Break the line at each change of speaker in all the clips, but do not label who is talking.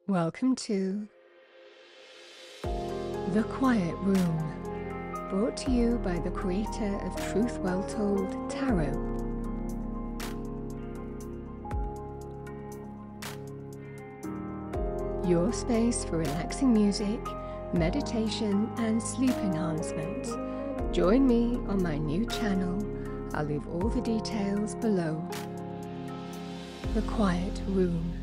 Welcome to The Quiet Room, brought to you by the creator of Truth Well Told Tarot. Your space for relaxing music, meditation and sleep enhancement. Join me on my new channel. I'll leave all the details below. The Quiet Room.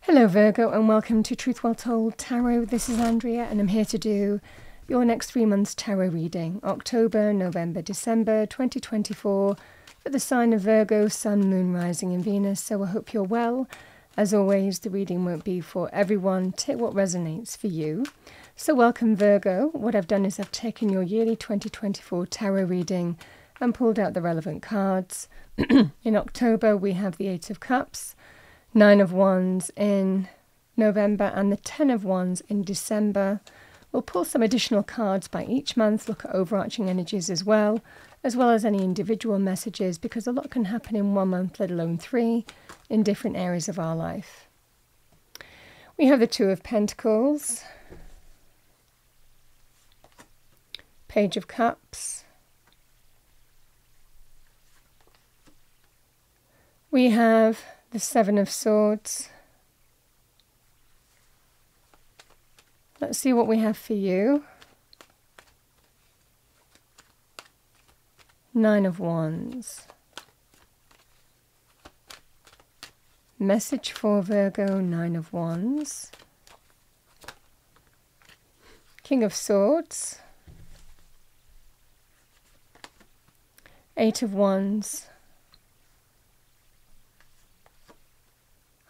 Hello Virgo, and welcome to Truth Well Told Tarot. This is Andrea and I'm here to do your next 3 months tarot reading, October, November, December 2024 for the sign of Virgo, Sun, Moon, Rising and Venus. So I hope you're well. As always, the reading won't be for everyone. Take what resonates for you. So welcome Virgo. What I've done is I've taken your yearly 2024 tarot reading and pulled out the relevant cards. In October we have the 8 of Cups, 9 of Wands in November and the 10 of Wands in December. We'll pull some additional cards by each month, look at overarching energies as well as any individual messages, because a lot can happen in 1 month, let alone 3, in different areas of our life. We have the 2 of Pentacles, Page of Cups. We have the 7 of Swords. Let's see what we have for you. 9 of Wands. Message for Virgo, 9 of Wands. King of Swords. 8 of Wands.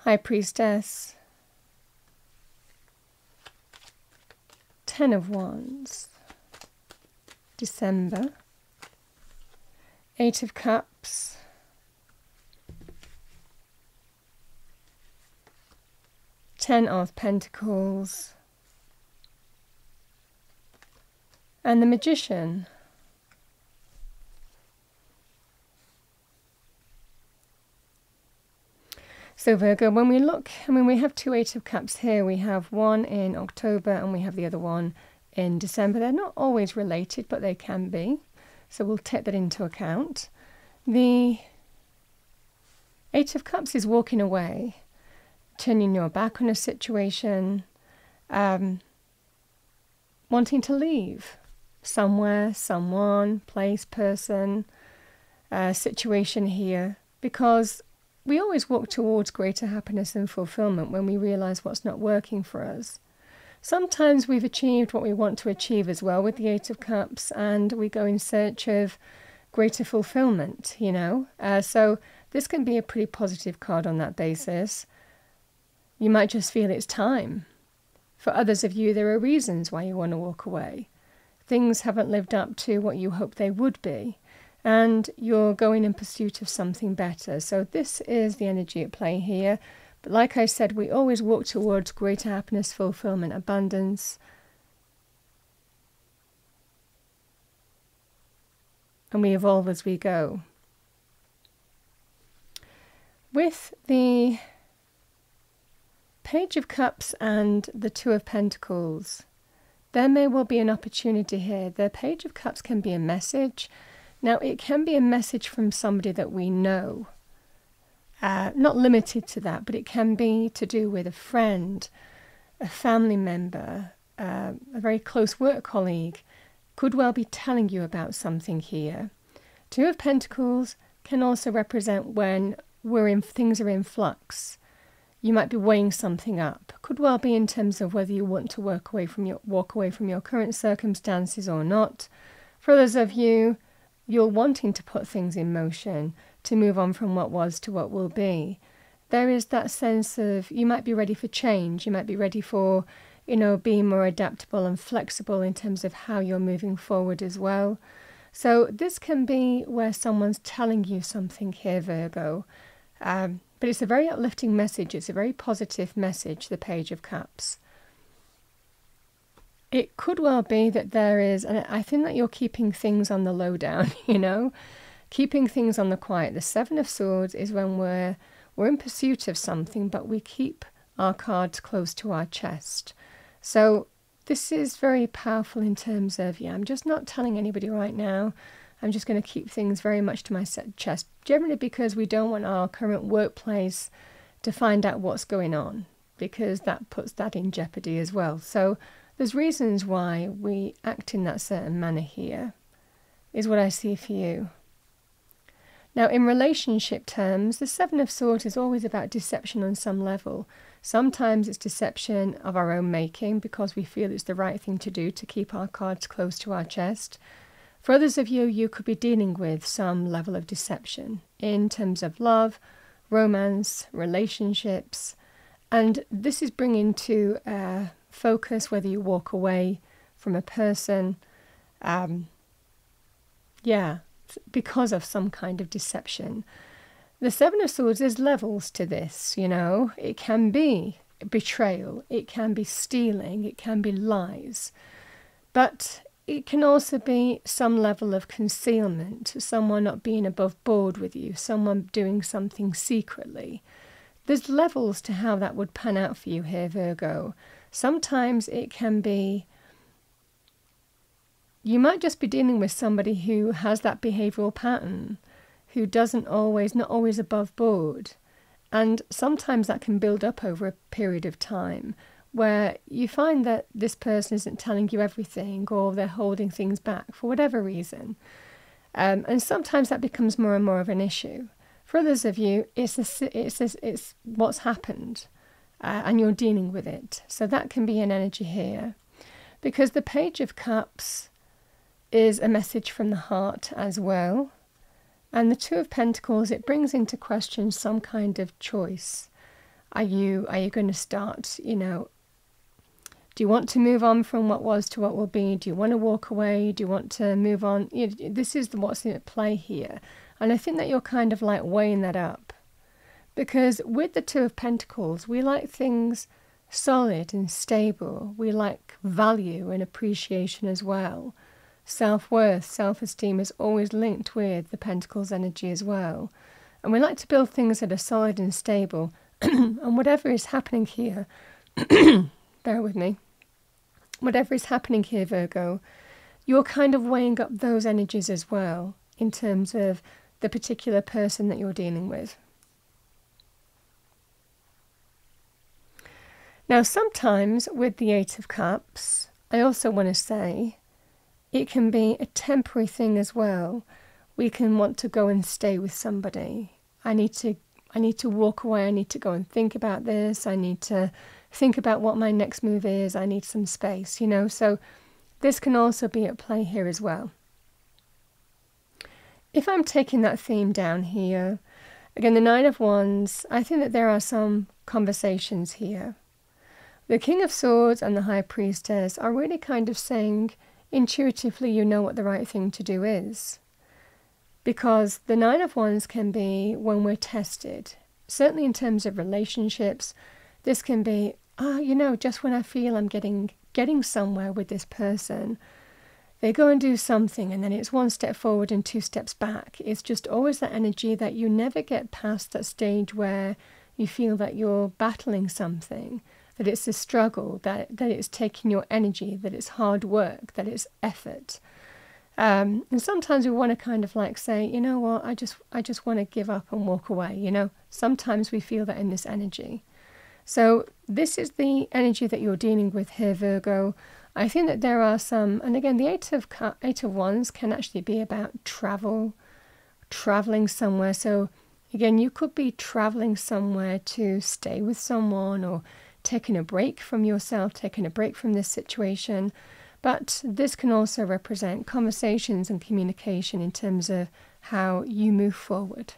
High Priestess, 10 of Wands, December, 8 of Cups, Ten of Pentacles, and the Magician. So Virgo, when we look, we have 2 8 of Cups here. We have one in October and we have the other one in December. They're not always related, but they can be. So we'll take that into account. The 8 of Cups is walking away, turning your back on a situation, wanting to leave somewhere, someone, place, person, situation here, because we always walk towards greater happiness and fulfillment when we realize what's not working for us. Sometimes we've achieved what we want to achieve as well with the 8 of Cups, and we go in search of greater fulfillment, So this can be a pretty positive card on that basis. You might just feel it's time. For others of you, there are reasons why you want to walk away. Things haven't lived up to what you hoped they would be, and you're going in pursuit of something better. So this is the energy at play here. But like I said, we always walk towards greater happiness, fulfillment, abundance. And we evolve as we go. With the Page of Cups and the 2 of Pentacles, there may well be an opportunity here. The Page of Cups can be a message. Now, it can be a message from somebody that we know, not limited to that, but it can be to do with a friend, a family member, a very close work colleague, could well be telling you about something here. 2 of Pentacles can also represent when things are in flux. You might be weighing something up. Could well be in terms of whether you want to walk away from your current circumstances or not. For others of you, you're wanting to put things in motion, to move on from what was to what will be. There is that sense of you might be ready for change. You might be ready for, being more adaptable and flexible in terms of how you're moving forward as well. So this can be where someone's telling you something here, Virgo. But it's a very uplifting message. It's a very positive message, the Page of Cups. It could well be that there is, and I think that you're keeping things on the lowdown, keeping things on the quiet. The Seven of Swords is when we're in pursuit of something, but we keep our cards close to our chest. So this is very powerful in terms of, I'm just not telling anybody right now. I'm just going to keep things very much to my chest, generally because we don't want our current workplace to find out what's going on, because that puts that in jeopardy as well. So there's reasons why we act in that certain manner here, is what I see for you. Now, in relationship terms, the Seven of Swords is always about deception on some level. Sometimes it's deception of our own making because we feel it's the right thing to do to keep our cards close to our chest. For others of you, you could be dealing with some level of deception in terms of love, romance, relationships, and this is bringing to focus whether you walk away from a person, because of some kind of deception. The Seven of Swords, there's levels to this, It can be betrayal, it can be stealing, it can be lies, but it can also be some level of concealment, someone not being above board with you, someone doing something secretly. There's levels to how that would pan out for you here, Virgo. Sometimes it can be, you might just be dealing with somebody who has that behavioural pattern, who not always above board. And sometimes that can build up over a period of time, where you find that this person isn't telling you everything, or they're holding things back for whatever reason. And sometimes that becomes more and more of an issue. For others of you, it's what's happened, and you're dealing with it. So that can be an energy here. Because the Page of Cups is a message from the heart as well. And the Two of Pentacles, it brings into question some kind of choice. Are you going to start, do you want to move on from what was to what will be? Do you want to walk away? Do you want to move on? This is what's at play here. And I think that you're kind of like weighing that up. Because with the Two of Pentacles, we like things solid and stable. We like value and appreciation as well. Self-worth, self-esteem is always linked with the Pentacles energy as well. And we like to build things that are solid and stable. And whatever is happening here, bear with me, whatever is happening here, Virgo, you're kind of weighing up those energies as well in terms of the particular person that you're dealing with. Now, sometimes with the Eight of Cups, I also want to say it can be a temporary thing as well. We can want to go and stay with somebody. I need to walk away. I need to go and think about this. I need to think about what my next move is. I need some space, So this can also be at play here as well. If I'm taking that theme down here, again, the Nine of Wands, I think that there are some conversations here. The King of Swords and the High Priestess are really kind of saying, intuitively, you know what the right thing to do is. Because the Nine of Wands can be when we're tested. Certainly in terms of relationships, this can be, just when I feel I'm getting somewhere with this person, they go and do something and then it's one step forward and two steps back. It's just always that energy that you never get past that stage where you feel that you're battling something, that it's a struggle, that it's taking your energy, that it's hard work, that it's effort. And sometimes we want to kind of like say, you know what, I just want to give up and walk away, Sometimes we feel that in this energy. So this is the energy that you're dealing with here, Virgo. I think that there are some, and again, the Eight of Wands can actually be about traveling somewhere. So again, you could be traveling somewhere to stay with someone, or taking a break from yourself, taking a break from this situation. But this can also represent conversations and communication in terms of how you move forward.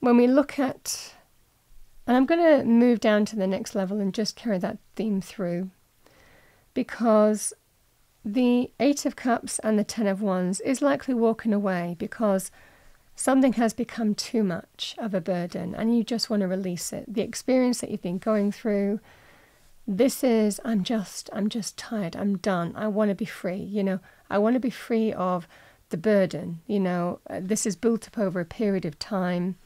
When we look at, and I'm going to move down to the next level and just carry that theme through, because the Eight of Cups and the Ten of Wands is likely walking away because something has become too much of a burden and you just want to release it. The experience that you've been going through, This is, I'm just tired, I'm done, I want to be free, you know, I want to be free of the burden, you know, this is built up over a period of time.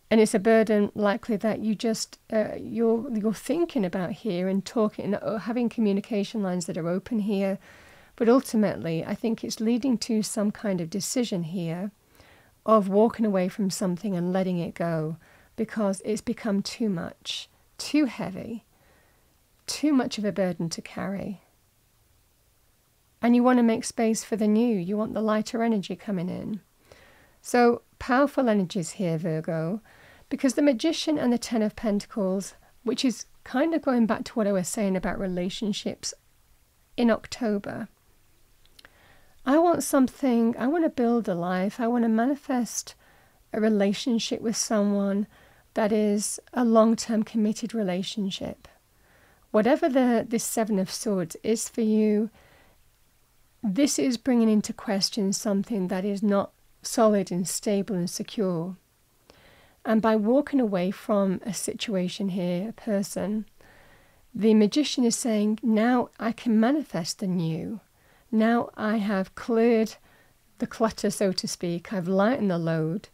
And it's a burden likely that you just, you're thinking about here and talking, having communication lines that are open here. But ultimately, I think it's leading to some kind of decision here of walking away from something and letting it go because it's become too much, too heavy, too much of a burden to carry. And you want to make space for the new. You want the lighter energy coming in. So powerful energies here, Virgo, because the Magician and the Ten of Pentacles, which is kind of going back to what I was saying about relationships in October. I want something, I want to build a life, I want to manifest a relationship with someone that is a long-term committed relationship. Whatever this Seven of Swords is for you, this is bringing into question something that is not solid and stable and secure. And by walking away from a situation here, a person, the Magician is saying, now I can manifest the new. Now I have cleared the clutter, so to speak. I've lightened the load.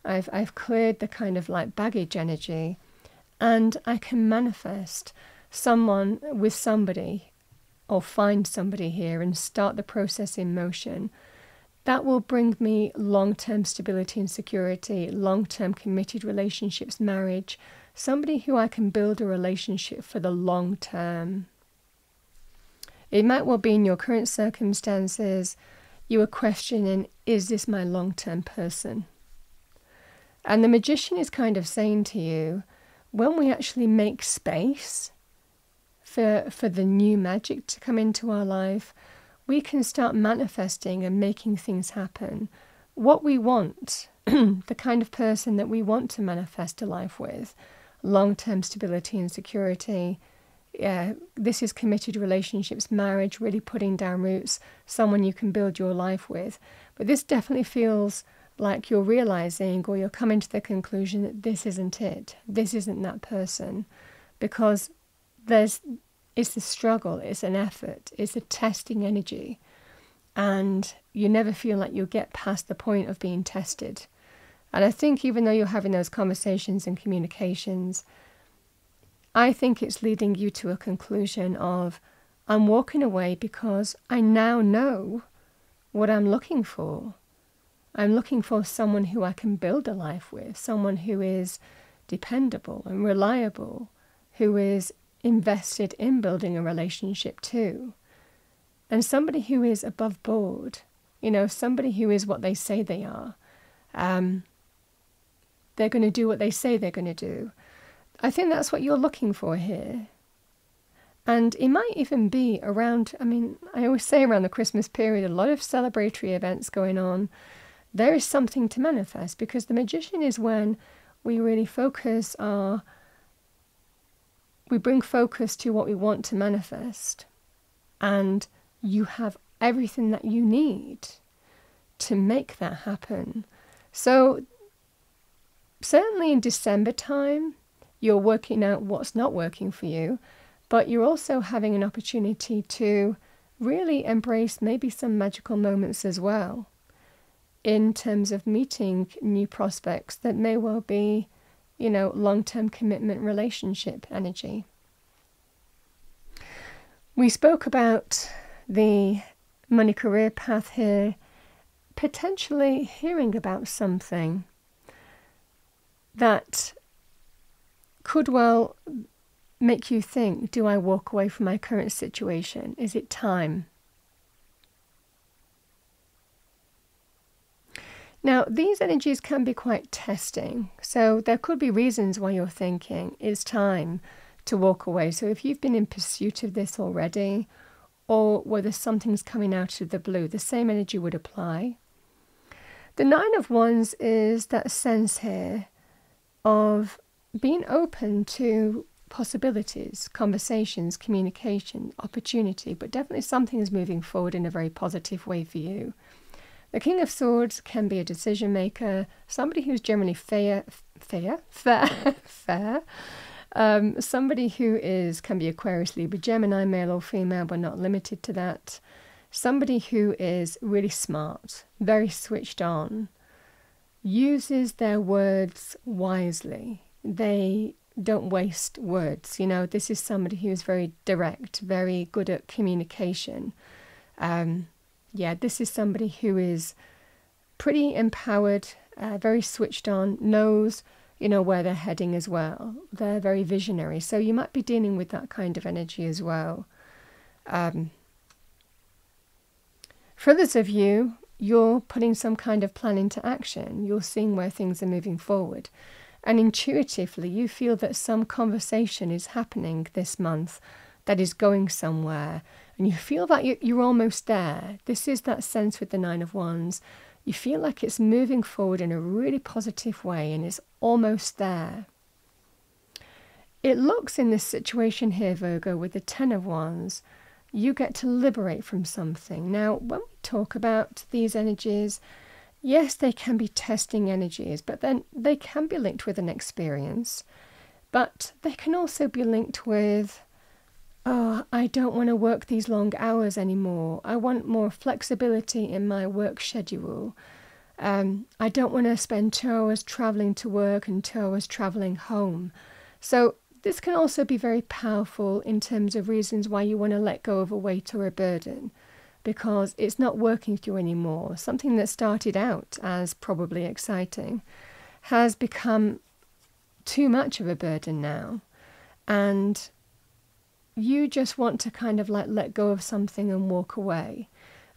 I've cleared the kind of like baggage energy. And I can manifest someone with somebody, or find somebody here and start the process in motion. That will bring me long-term stability and security, long-term committed relationships, marriage, somebody who I can build a relationship for the long term. It might well be in your current circumstances, you are questioning, is this my long-term person? And the Magician is kind of saying to you, when we actually make space for the new magic to come into our life, we can start manifesting and making things happen. What we want, the kind of person that we want to manifest a life with, long-term stability and security. Yeah, this is committed relationships, marriage, really putting down roots, someone you can build your life with. But this definitely feels like you're realizing, or you're coming to the conclusion that this isn't it. This isn't that person. Because it's a struggle, it's an effort, it's a testing energy. And you never feel like you'll get past the point of being tested. And I think even though you're having those conversations and communications, I think it's leading you to a conclusion of, I'm walking away because I now know what I'm looking for. I'm looking for someone who I can build a life with, someone who is dependable and reliable, who is invested in building a relationship too. And somebody who is above board, you know, somebody who is what they say they are. They're going to do what they say they're going to do. I think that's what you're looking for here. And it might even be around, I mean, I always say around the Christmas period, a lot of celebratory events going on. There is something to manifest, because the Magician is when we really we bring focus to what we want to manifest. And you have everything that you need to make that happen. So certainly in December time, you're working out what's not working for you, but you're also having an opportunity to really embrace maybe some magical moments as well, in terms of meeting new prospects that may well be, you know, long-term commitment relationship energy. We spoke about the money career path here, potentially hearing about something that could well make you think, do I walk away from my current situation? Is it time? Now, these energies can be quite testing. So there could be reasons why you're thinking it's time to walk away. So if you've been in pursuit of this already, or whether something's coming out of the blue, the same energy would apply. The Nine of Wands is that sense here of being open to possibilities, conversations, communication, opportunity, but definitely something is moving forward in a very positive way for you. The King of Swords can be a decision maker, somebody who's generally fair, Somebody who can be Aquarius, Libra, Gemini, male or female, but not limited to that. Somebody who is really smart, very switched on, uses their words wisely. They don't waste words. You know, this is somebody who is very direct, very good at communication. This is somebody who is pretty empowered, very switched on, knows, you know, where they're heading as well. They're very visionary. So you might be dealing with that kind of energy as well. For others of you, you're putting some kind of plan into action. You're seeing where things are moving forward. And intuitively, you feel that some conversation is happening this month that is going somewhere. And you feel that you're almost there. This is that sense with the Nine of Wands. You feel like it's moving forward in a really positive way and it's almost there. It looks in this situation here, Virgo, with the Ten of Wands, you get to liberate from something. Now, when we talk about these energies, yes, they can be testing energies, but then they can be linked with an experience. But they can also be linked with, oh, I don't want to work these long hours anymore. I want more flexibility in my work schedule. I don't want to spend 2 hours traveling to work and 2 hours traveling home. So this can also be very powerful in terms of reasons why you want to let go of a weight or a burden, because it's not working for you anymore. Something that started out as probably exciting has become too much of a burden now. And you just want to kind of like let go of something and walk away.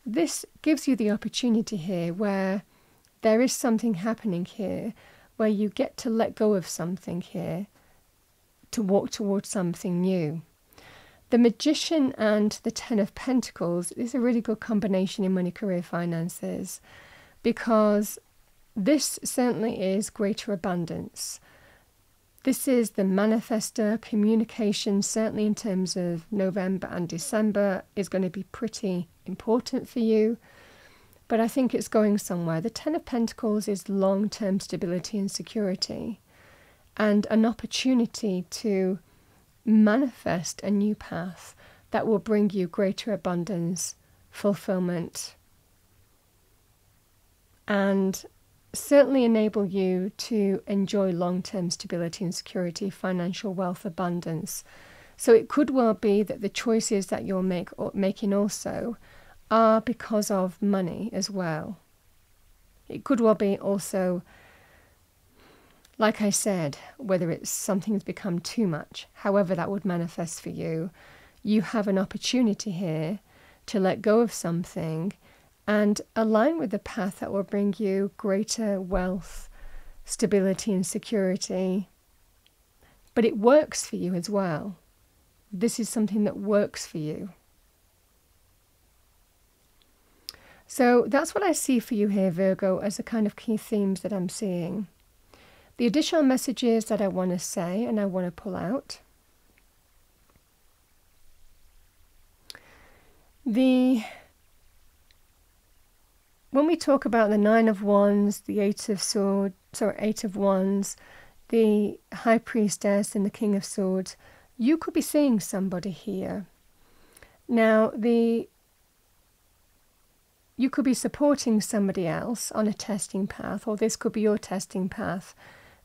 This gives you the opportunity here where there is something happening here where you get to let go of something here to walk towards something new. The Magician and the Ten of Pentacles is a really good combination in money, career, finances, because this certainly is greater abundance. This is the manifester. Communication, certainly in terms of November and December, is going to be pretty important for you. But I think it's going somewhere. The Ten of Pentacles is long-term stability and security, and an opportunity to manifest a new path that will bring you greater abundance, fulfillment, and certainly enable you to enjoy long-term stability and security, financial wealth, abundance. So it could well be that the choices that you're making also are because of money as well. It could well be also, like I said, whether it's something that's become too much, however that would manifest for you, you have an opportunity here to let go of something and align with the path that will bring you greater wealth, stability and security. But it works for you as well. This is something that works for you. So that's what I see for you here, Virgo, as the kind of key themes that I'm seeing. The additional messages that I want to say and I want to pull out. When we talk about the Nine of Wands, the Eight of Wands, the High Priestess and the King of Swords, you could be seeing somebody here. Now, you could be supporting somebody else on a testing path, or this could be your testing path.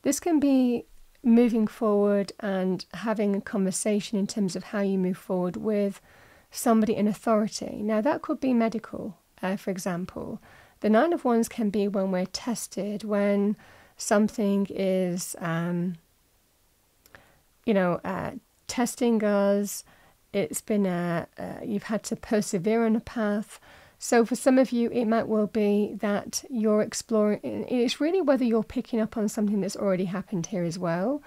This can be moving forward and having a conversation in terms of how you move forward with somebody in authority. Now, that could be medical, for example. The Nine of Wands can be when we're tested, when something is, testing us. It's been, you've had to persevere on a path. So for some of you, it might well be that you're exploring. It's really whether you're picking up on something that's already happened here as well.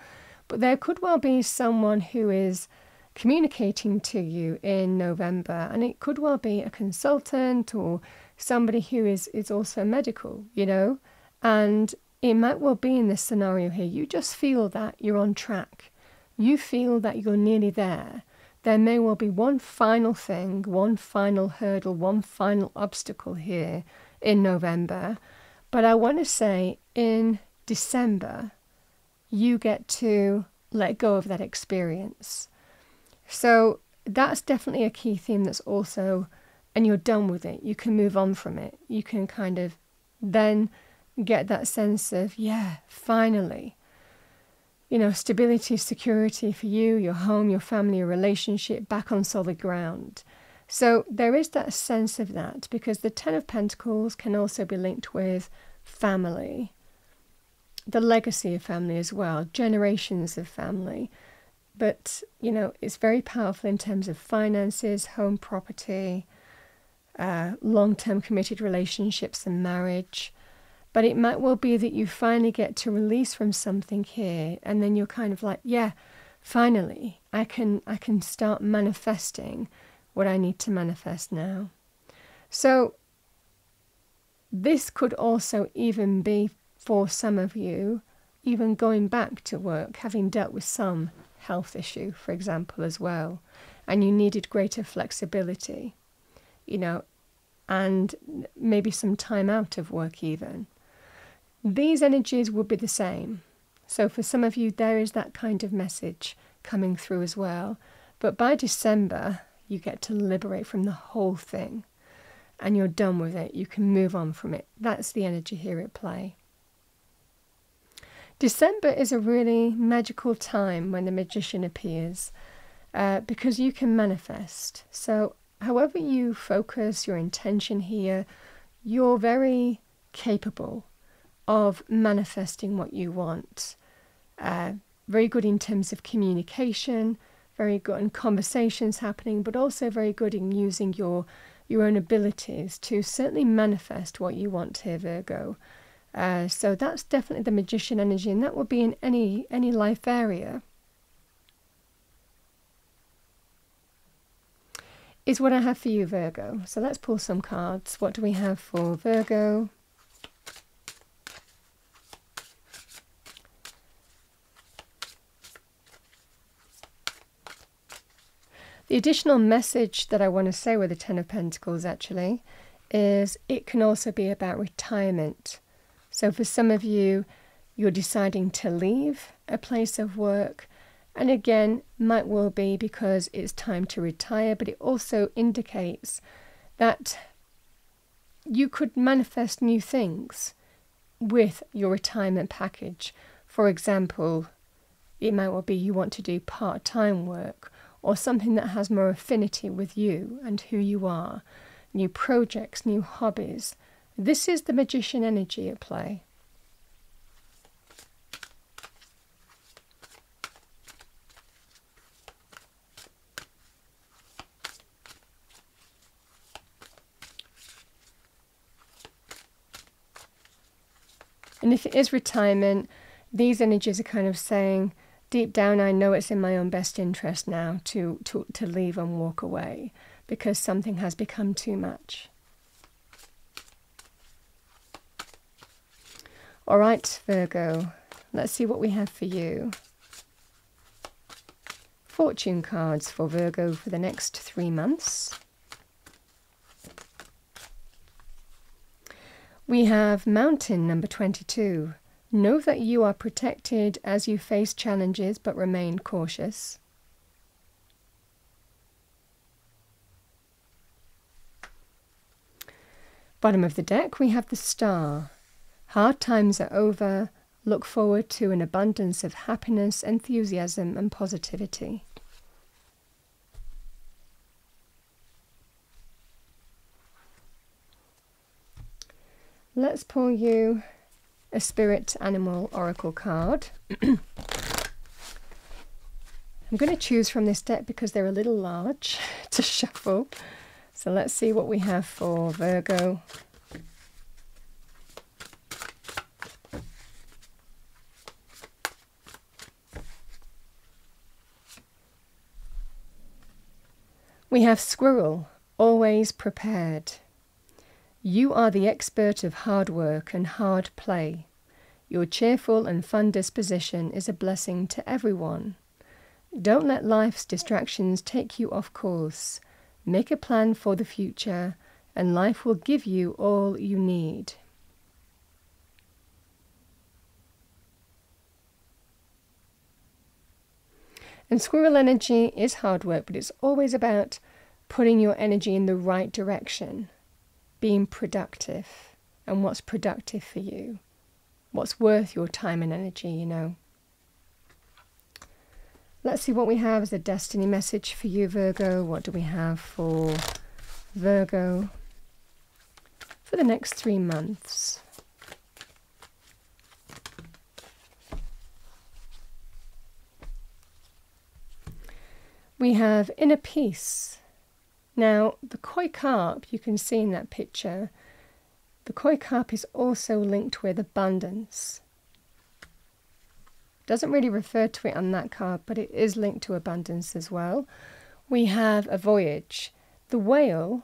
But there could well be someone who is communicating to you in November, and it could well be a consultant or somebody who is also medical, and it might well be in this scenario here. You just feel that you're on track. You feel that you're nearly there. There may well be one final thing, one final hurdle, one final obstacle here in November. But I want to say in December, you get to let go of that experience. So that's definitely a key theme that's also, and you're done with it. You can move on from it. You can kind of then get that sense of, yeah, finally, you know, stability, security for you, your home, your family, your relationship, back on solid ground. So there is that sense of that, because the Ten of Pentacles can also be linked with family, the legacy of family as well, generations of family. But, you know, it's very powerful in terms of finances, home property, long-term committed relationships and marriage. But it might well be that you finally get to release from something here, and then you're kind of like, yeah, finally, I can start manifesting what I need to manifest now. So this could also even be, for some of you, even going back to work, having dealt with some health issue, for example, as well, and you needed greater flexibility, you know, and maybe some time out of work even. These energies would be the same. So for some of you, there is that kind of message coming through as well. But by December, you get to liberate from the whole thing, and you're done with it. You can move on from it. That's the energy here at play. December is a really magical time when the Magician appears, because you can manifest. So however you focus your intention here, you're very capable of manifesting what you want. Very good in terms of communication, very good in conversations happening, but also very good in using your own abilities to certainly manifest what you want here, Virgo. So that's definitely the Magician energy, and that will be in any life area. Is what I have for you, Virgo. So let's pull some cards. What do we have for Virgo? The additional message that I want to say with the Ten of Pentacles actually is it can also be about retirement. So for some of you, you're deciding to leave a place of work, and again, might well be because it's time to retire, but it also indicates that you could manifest new things with your retirement package. For example, it might well be you want to do part-time work, or something that has more affinity with you and who you are, new projects, new hobbies. This is the Magician energy at play. And if it is retirement, these energies are kind of saying, deep down, I know it's in my own best interest now to leave and walk away, because something has become too much. All right, Virgo, let's see what we have for you. Fortune cards for Virgo for the next 3 months. We have Mountain number 22. Know that you are protected as you face challenges, but remain cautious. Bottom of the deck, we have the Star. Hard times are over. Look forward to an abundance of happiness, enthusiasm, and positivity. Let's pull you a Spirit Animal Oracle card. I'm going to choose from this deck because they're a little large to shuffle. So let's see what we have for Virgo. We have Squirrel, always prepared. You are the expert of hard work and hard play. Your cheerful and fun disposition is a blessing to everyone. Don't let life's distractions take you off course. Make a plan for the future, and life will give you all you need. And squirrel energy is hard work, but it's always about putting your energy in the right direction, being productive, and what's productive for you, what's worth your time and energy, you know. Let's see what we have as a destiny message for you, Virgo. What do we have for Virgo for the next 3 months? We have inner peace. Now, the koi carp you can see in that picture, the koi carp is also linked with abundance. Doesn't really refer to it on that card, but it is linked to abundance as well. We have a voyage. The whale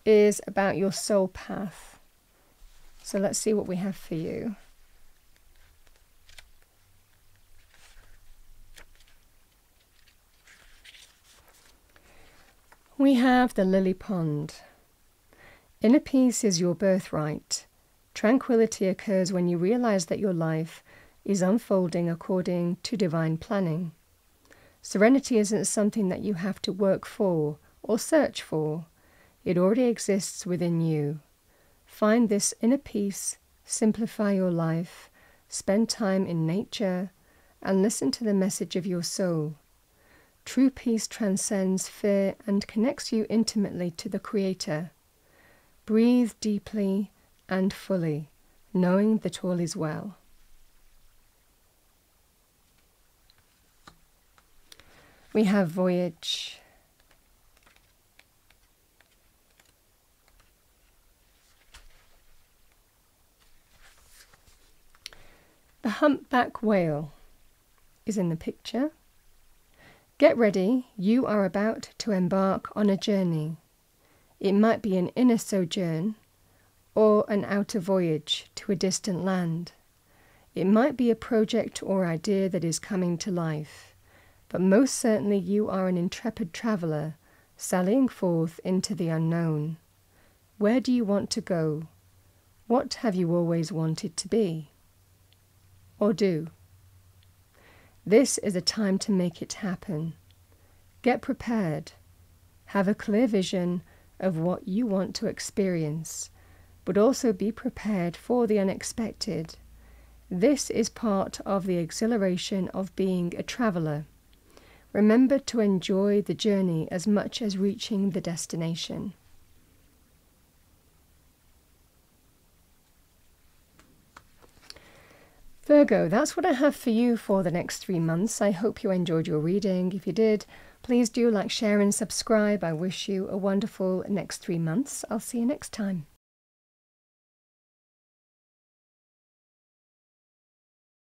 is about your soul path. So let's see what we have for you. We have the lily pond. Inner peace is your birthright. Tranquility occurs when you realize that your life is unfolding according to divine planning. Serenity isn't something that you have to work for or search for. It already exists within you. Find this inner peace, simplify your life, spend time in nature, and listen to the message of your soul. True peace transcends fear and connects you intimately to the Creator. Breathe deeply and fully, knowing that all is well. We have voyage. The humpback whale is in the picture. Get ready, you are about to embark on a journey. It might be an inner sojourn or an outer voyage to a distant land. It might be a project or idea that is coming to life. But most certainly you are an intrepid traveller, sallying forth into the unknown. Where do you want to go? What have you always wanted to be? Or do? This is a time to make it happen. Get prepared. Have a clear vision of what you want to experience, but also be prepared for the unexpected. This is part of the exhilaration of being a traveller. Remember to enjoy the journey as much as reaching the destination. Virgo, that's what I have for you for the next 3 months. I hope you enjoyed your reading. If you did, please do like, share and subscribe. I wish you a wonderful next 3 months. I'll see you next time.